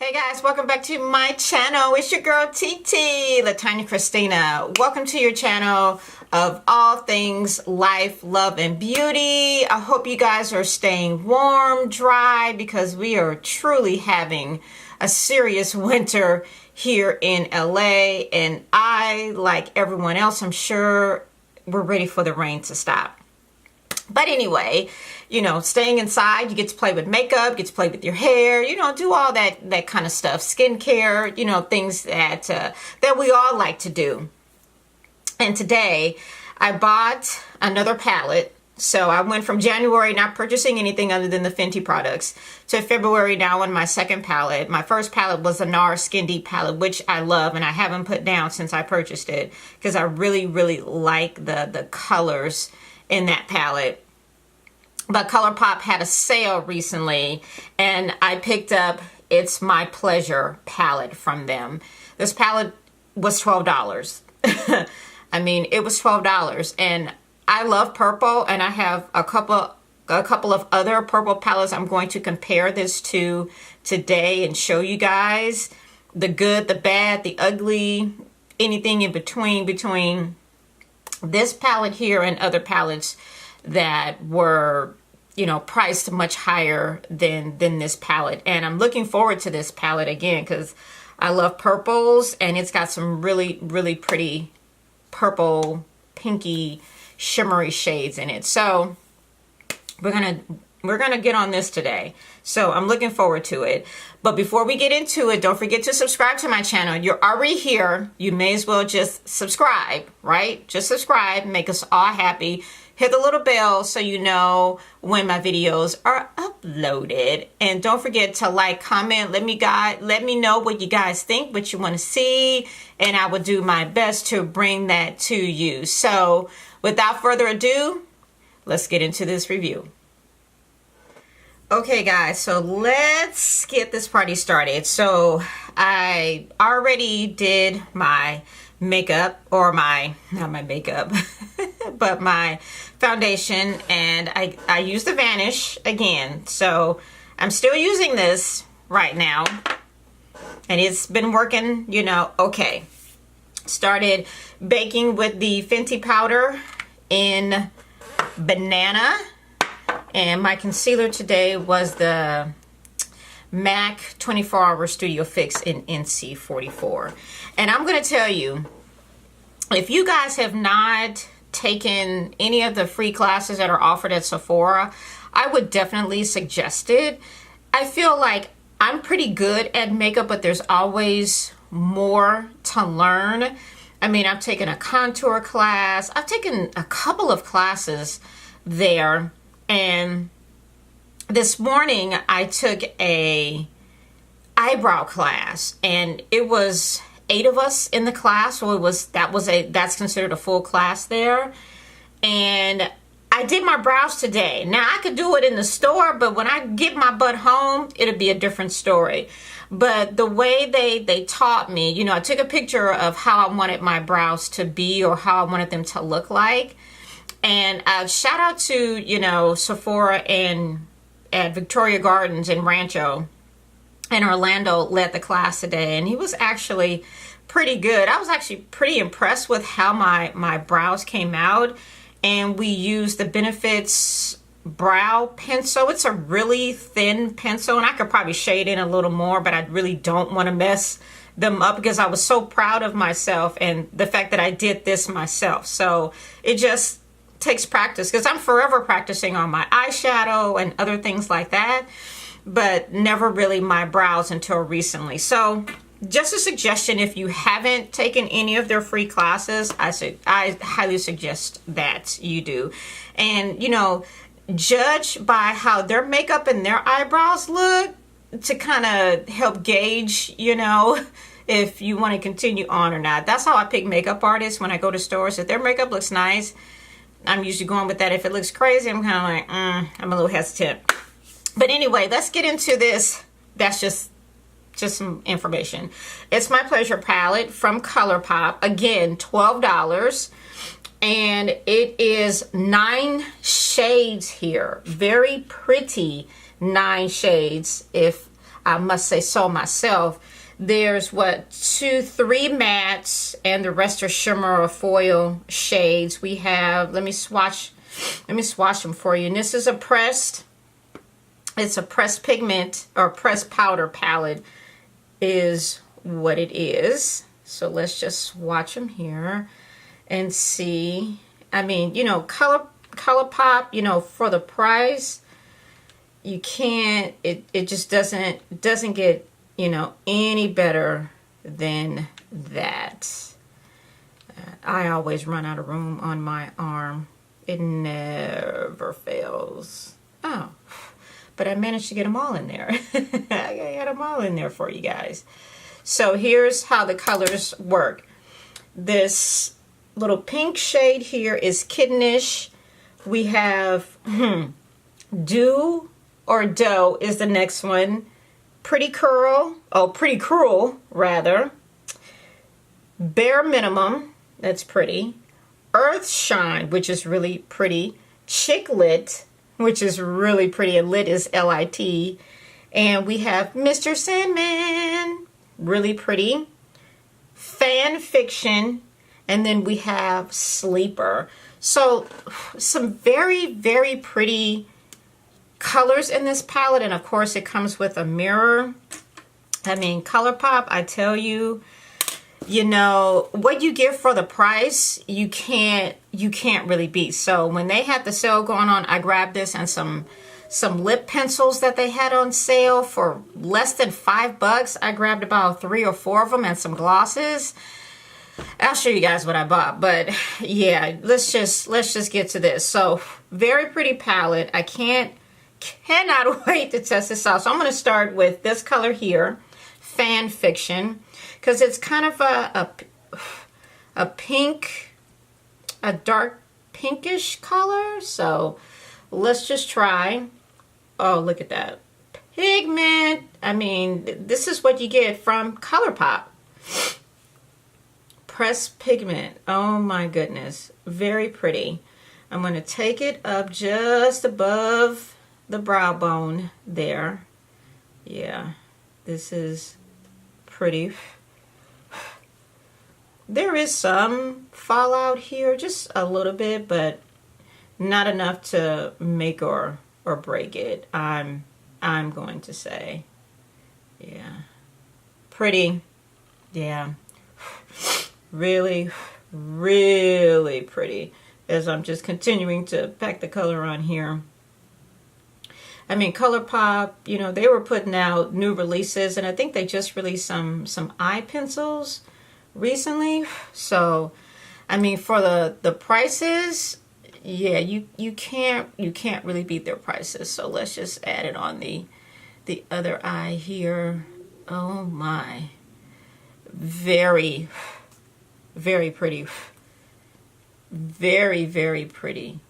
Hey guys, welcome back to my channel. It's your girl TeeTee, LaTanya Kristina. Welcome to your channel of all things life, love, and beauty. I hope you guys are staying warm, dry, because we are truly having a serious winter here in LA. And I, like everyone else, I'm sure we're ready for the rain to stop. But anyway, you know, staying inside, you get to play with makeup, get to play with your hair, you know, do all that kind of stuff, skincare, you know, things that we all like to do. And today I bought another palette. So I went from January not purchasing anything other than the Fenty products to February now on my second palette. My first palette was the NARS Skin Deep palette, which I love and I haven't put down since I purchased it because I really, really like the colors in that palette. But ColourPop had a sale recently and I picked up It's My Pleasure palette from them. This palette was $12. I mean, it was $12 and I love purple and I have a couple of other purple palettes I'm going to compare this to today and show you guys the good, the bad, the ugly, anything in between this palette here and other palettes that were, you know, priced much higher than this palette. And I'm looking forward to this palette again because I love purples and it's got some really, really pretty purple, pinky, shimmery shades in it. So we're gonna get on this today. So I'm looking forward to it. But before we get into it, don't forget to subscribe to my channel. You're already here. You may as well just subscribe, right? Just subscribe, make us all happy. Hit the little bell so you know when my videos are uploaded. And don't forget to like, comment, let me know what you guys think, what you want to see, and I will do my best to bring that to you. So without further ado, let's get into this review. Okay guys, so let's get this party started. So I already did my makeup, or not my makeup, but my foundation, and I used the Vanish again. So I'm still using this right now and it's been working, you know, okay. Started baking with the Fenty powder in Banana. And my concealer today was the MAC 24 Hour Studio Fix in NC44. And I'm going to tell you, if you guys have not taken any of the free classes that are offered at Sephora, I would definitely suggest it. I feel like I'm pretty good at makeup, but there's always more to learn. I mean, I've taken a contour class. I've taken a couple of classes there. And this morning I took a eyebrow class and it was 8 of us in the class. So that's considered a full class there. And I did my brows today. Now I could do it in the store, but when I get my butt home, it'll be a different story. But the way they taught me, you know, I took a picture of how I wanted my brows to be or how I wanted them to look like. And shout out to, you know, Sephora and at Victoria Gardens in Rancho. And Orlando led the class today. And he was actually pretty good. I was actually pretty impressed with how my brows came out. And we used the Benefits brow pencil. It's a really thin pencil. And I could probably shade in a little more, but I really don't want to mess them up because I was so proud of myself and the fact that I did this myself. So it just takes practice because I'm forever practicing on my eyeshadow and other things like that, but never really my brows until recently. So just a suggestion, if you haven't taken any of their free classes, I highly suggest that you do. And you know, judge by how their makeup and their eyebrows look to kind of help gauge, you know, if you want to continue on or not. That's how I pick makeup artists when I go to stores. If their makeup looks nice, I'm usually going with that. If it looks crazy, I'm kind of like, I'm a little hesitant. But anyway, let's get into this. That's just some information. It's My Pleasure palette from ColourPop. Again, $12. And it is 9 shades here. Very pretty 9 shades. If I must say so myself. There's what, 3 mattes, and the rest are shimmer or foil shades. We have, let me swatch them for you. And this is it's a pressed pigment or pressed powder palette is what it is. So let's just swatch them here and see. I mean, you know, ColourPop, you know, for the price, you can't, it just doesn't get, you know, any better than that. I always run out of room on my arm. It never fails. Oh, but I managed to get them all in there. I got them all in there for you guys. So here's how the colors work. This little pink shade here is Kittenish. We have Do or Dough is the next one. Pretty Cruel, rather. Bare Minimum, that's pretty. Earth Shine, which is really pretty. Chick Lit, which is really pretty, and lit is L-I-T. And we have Mr. Sandman, really pretty. Fan Fiction, and then we have Sleeper. So some very, very pretty colors in this palette, and of course it comes with a mirror. I mean, ColourPop, I tell you, you know, what you get for the price, you can't really beat. So when they had the sale going on, I grabbed this and some lip pencils that they had on sale for less than $5. I grabbed about 3 or 4 of them and some glosses. I'll show you guys what I bought, but yeah, let's just get to this. So very pretty palette. I cannot wait to test this out. So I'm going to start with this color here, Fan Fiction, because it's kind of a pink, a dark pinkish color. So let's just try. Oh, look at that pigment. I mean, this is what you get from ColourPop. Pressed pigment. Oh my goodness, very pretty. I'm going to take it up just above the brow bone there. Yeah, this is pretty. There is some fallout here, just a little bit, but not enough to make or break it. I'm going to say. Yeah, pretty. Yeah, really, really pretty. As I'm just continuing to pack the color on here. I mean, ColourPop, you know, they were putting out new releases, and I think they just released some eye pencils recently. So, I mean, for the prices, yeah, you can't really beat their prices. So let's just add it on the other eye here. Oh my, very, very pretty. Very, very pretty.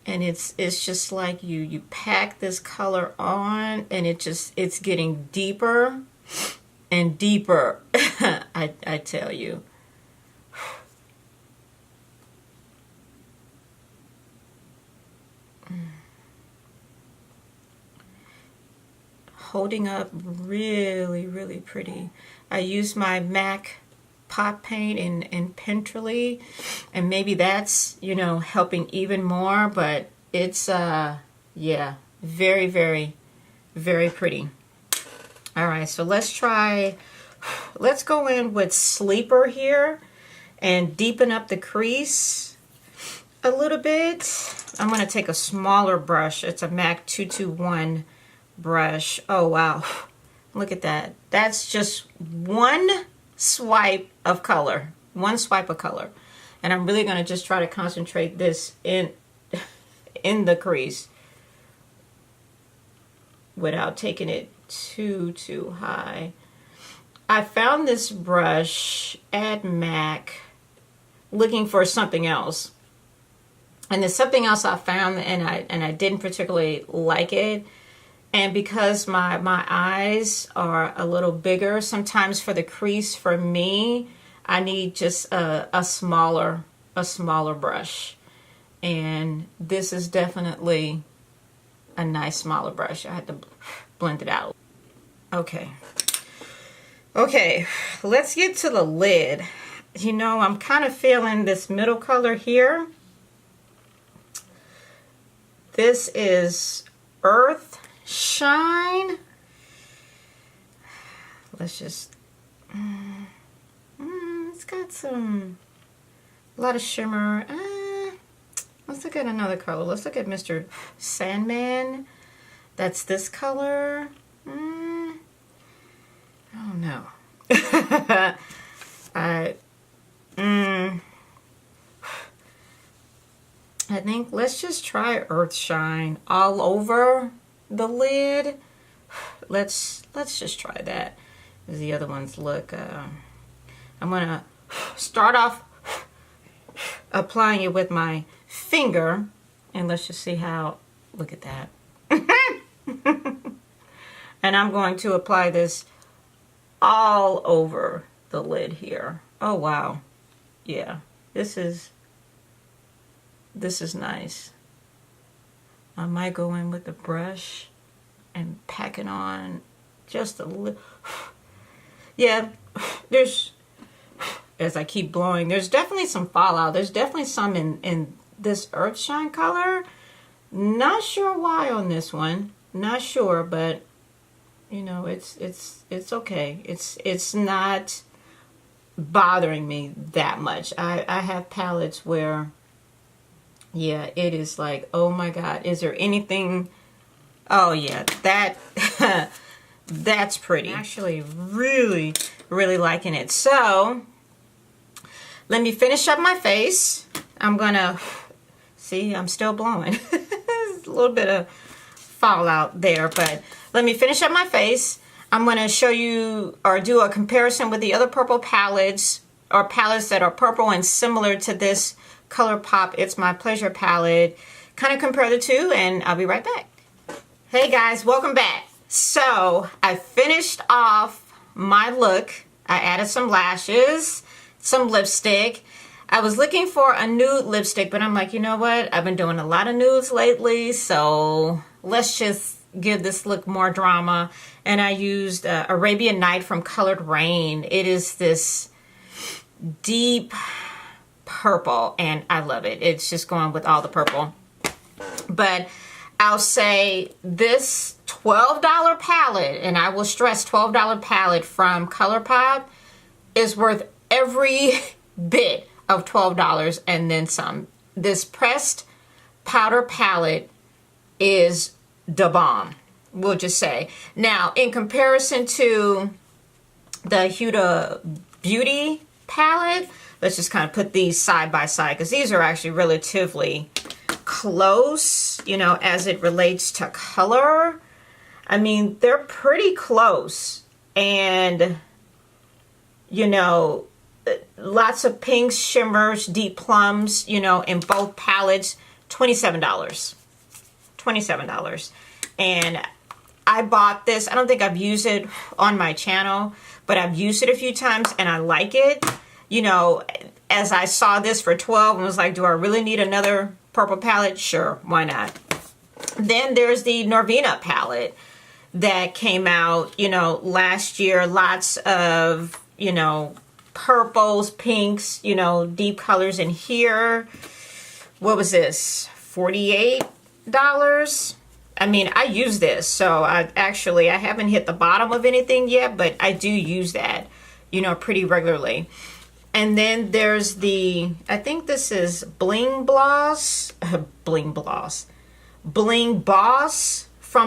And it's just like you pack this color on, and it's getting deeper and deeper. I tell you. Holding up really, really pretty. I use my MAC pot paint in Pentrally, and maybe that's, you know, helping even more, but it's yeah, very, very, very pretty. All right, so let's go in with Sleeper here and deepen up the crease a little bit. I'm going to take a smaller brush. It's a MAC 221 brush. Oh wow, look at that. That's just one swipe of color, and I'm really going to just try to concentrate this in the crease without taking it too high. I found this brush at MAC looking for something else, and there's something else I found, and I didn't particularly like it. And because my eyes are a little bigger, sometimes for the crease, for me, I need just a smaller brush. And this is definitely a nice smaller brush. I had to blend it out. Okay. Okay, let's get to the lid. You know, I'm kind of feeling this middle color here. This is Earth Shine. Let's just, it's got a lot of shimmer. Let's look at another color. Let's look at Mr. Sandman. That's this color. Oh no. I think let's just try Earth Shine all over the lid. Let's just try that. As the other ones look. I'm gonna start off applying it with my finger, and let's just see how. Look at that. And I'm going to apply this all over the lid here. Oh wow. Yeah, this is nice. I might go in with the brush and pack it on just a little. Yeah, there's, as I keep blowing, there's definitely some fallout. There's definitely some in this Earth Shine color. Not sure why on this one. Not sure, but you know, it's okay. It's not bothering me that much. I have palettes where, yeah, it is like, oh my God, is there anything? Oh yeah, that that's pretty. Actually, really liking it. So let me finish up my face. I'm gonna see. I'm still blowing. There's a little bit of fallout there, but let me finish up my face. I'm going to show you or do a comparison with the other purple palettes, or palettes that are purple and similar to this ColourPop It's My Pleasure palette. Kind of compare the two, and I'll be right back. Hey guys, welcome back. So I finished off my look. I added some lashes, some lipstick. I was looking for a nude lipstick, but I'm like, you know what? I've been doing a lot of nudes lately, so let's just give this look more drama. And I used Arabian Night from Colored Rain. It is this deep purple, and I love it. It's just going with all the purple. But I'll say this $12 palette, and I will stress $12 palette from ColourPop, is worth every bit of $12 and then some. This pressed powder palette is the bomb, we'll just say. Now, in comparison to the Huda Beauty palette, let's just kind of put these side by side, because these are actually relatively close, you know, as it relates to color. I mean, they're pretty close, and you know, lots of pinks, shimmers, deep plums, you know, in both palettes. $27. $27. And I bought this. I don't think I've used it on my channel, but I've used it a few times and I like it. You know, as I saw this for 12 and was like, do I really need another purple palette? Sure, why not? Then there's the Norvina palette that came out, you know, last year. Lots of, you know, purples, pinks, you know, deep colors in here. What was this? $48? I mean, I use this, so I haven't hit the bottom of anything yet, but I do use that, you know, pretty regularly. And then there's the, I think this is Bling Boss from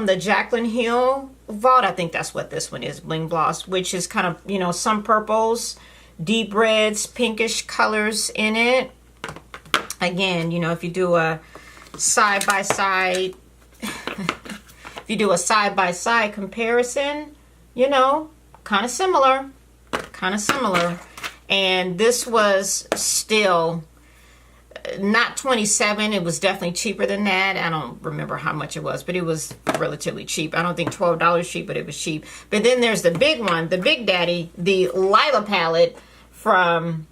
the Jaclyn Hill vault. I think that's what this one is, Bling Boss, which is kind of, you know, some purples, deep reds, pinkish colors in it. Again, you know, if you do a side-by-side, if you do a side-by-side comparison, you know, kind of similar. And this was still not $27. It was definitely cheaper than that. I don't remember how much it was, but it was relatively cheap. I don't think $12 cheap, but it was cheap. But then there's the big one, the Big Daddy, the Lila palette from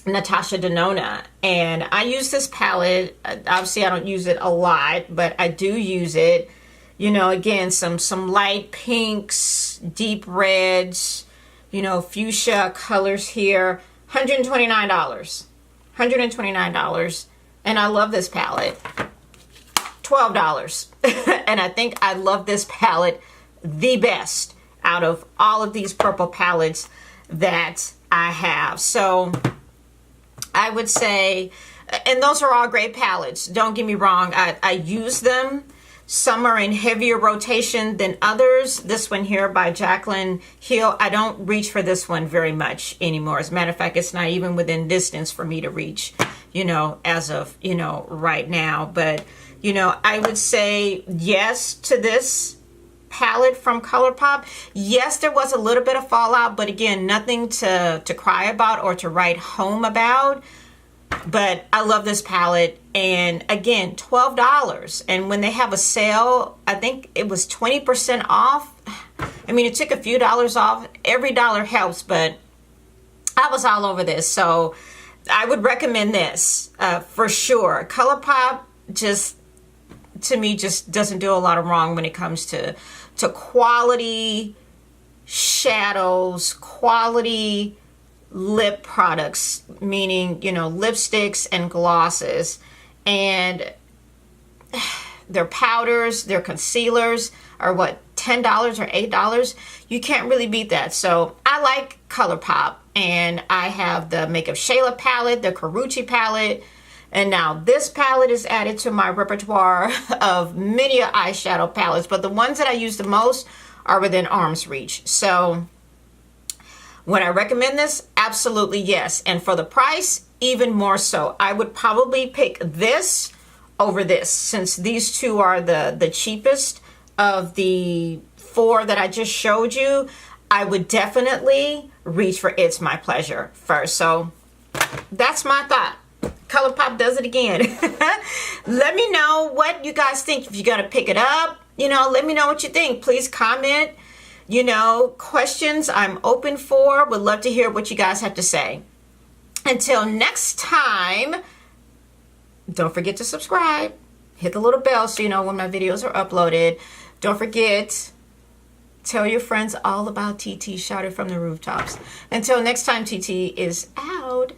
Natasha Denona. And I use this palette. Obviously, I don't use it a lot, but I do use it. You know, again, some light pinks, deep reds, you know, fuchsia colors here. $129. $129. And I love this palette. $12. And I think I love this palette the best out of all of these purple palettes that I have. So I would say, and those are all great palettes, don't get me wrong, I use them. Some are in heavier rotation than others. This one here by Jaclyn Hill, I don't reach for this one very much anymore. As a matter of fact, it's not even within distance for me to reach, you know, as of, you know, right now. But, you know, I would say yes to this palette from ColourPop. Yes, there was a little bit of fallout, but again, nothing to cry about or to write home about. But I love this palette, and again, $12. And when they have a sale, I think it was 20% off. I mean, it took a few dollars off. Every dollar helps, but I was all over this. So I would recommend this for sure. ColourPop just, to me, just doesn't do a lot of wrong when it comes to quality shadows, quality lip products, meaning, you know, lipsticks and glosses, and their powders, their concealers are what, $10 or $8? You can't really beat that. So I like ColourPop, and I have the Makeup Shayla palette, the Karuchi palette, and now this palette is added to my repertoire of many eyeshadow palettes, but the ones that I use the most are within arm's reach. So would I recommend this? Absolutely yes. And for the price, even more so. I would probably pick this over this, since these two are the cheapest of the four that I just showed you. I would definitely reach for It's My Pleasure first. So that's my thought. ColourPop does it again. Let me know what you guys think. If you're going to pick it up, you know, let me know what you think. Please comment. You know, questions I'm open for. Would love to hear what you guys have to say. Until next time, don't forget to subscribe. Hit the little bell so you know when my videos are uploaded. Don't forget, tell your friends all about TeeTee. Shout it from the rooftops. Until next time, TeeTee is out.